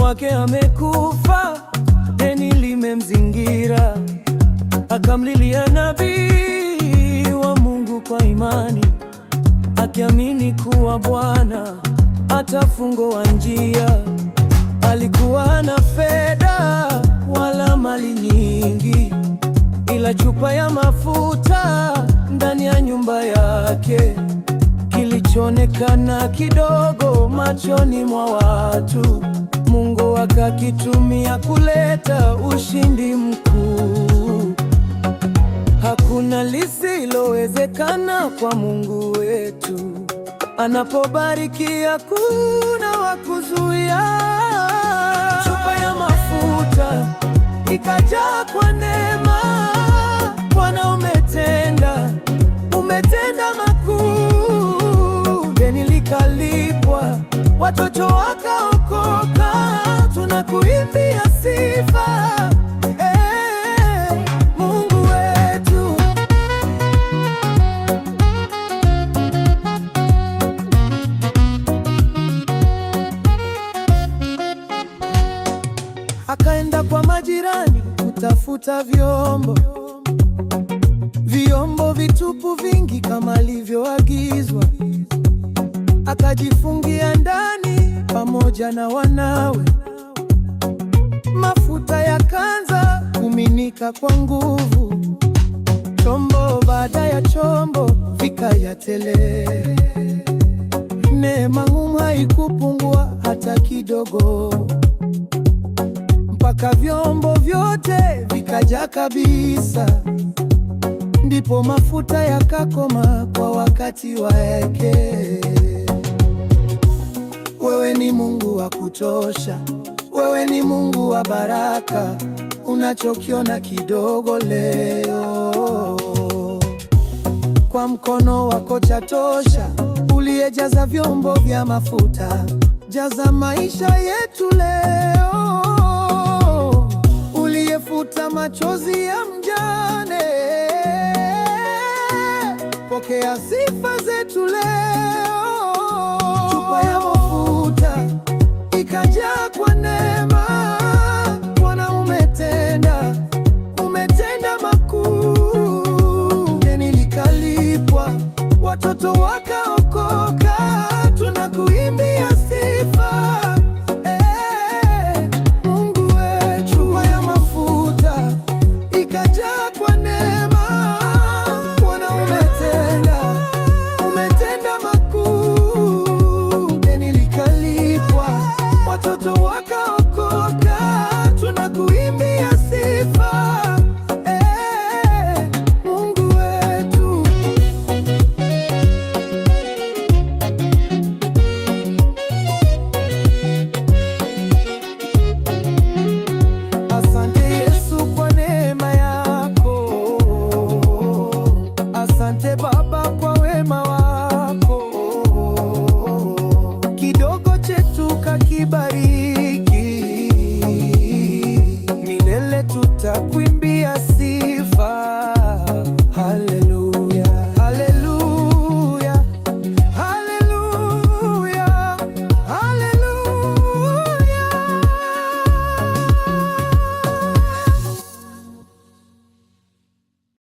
wake amekufa, deni limemzingira. Akamlilia nabii wa Mungu kwa imani, akiamini kuwa Bwana atafungua njia. Alikuwa na fedha wala mali nyingi, ila chupa ya mafuta ndani ya nyumba yake. Kilichoonekana kidogo machoni mwa watu, Mungu akakitumia kuleta ushindi mkuu. Hakuna lisilowezekana kwa Mungu wetu. Anapobariki hakuna wa kuzuia. Chupa ya mafuta ikajaa kwa neema. Bwana umetenda makuu. Deni likalipwa, watoto wakaokoka. Tunakuimbia sifa, Mungu wetu. Akaenda kwa majirani kutafuta vyombo vitupu vingi kama alivyoagizwa. Akajifungia ndani pamoja na wanawe. Mafuta yakaanza kumiminika kwa nguvu, chombo baada ya chombo vikajaa tele. Neema ngumu haikupungua hata kidogo, mpaka vyombo vyote vikajaa kabisa. Ndipo mafuta yakakoma kwa wakati wake. Wewe ni Mungu wa kutosha, wewe ni Mungu wa baraka. Unachokiona kidogo leo, kwa mkono wako chatosha. Uliyejaza vyombo vya mafuta, jaza maisha yetu leo. Uliyefuta machozi ya mjane, pokea sifa zetu leo.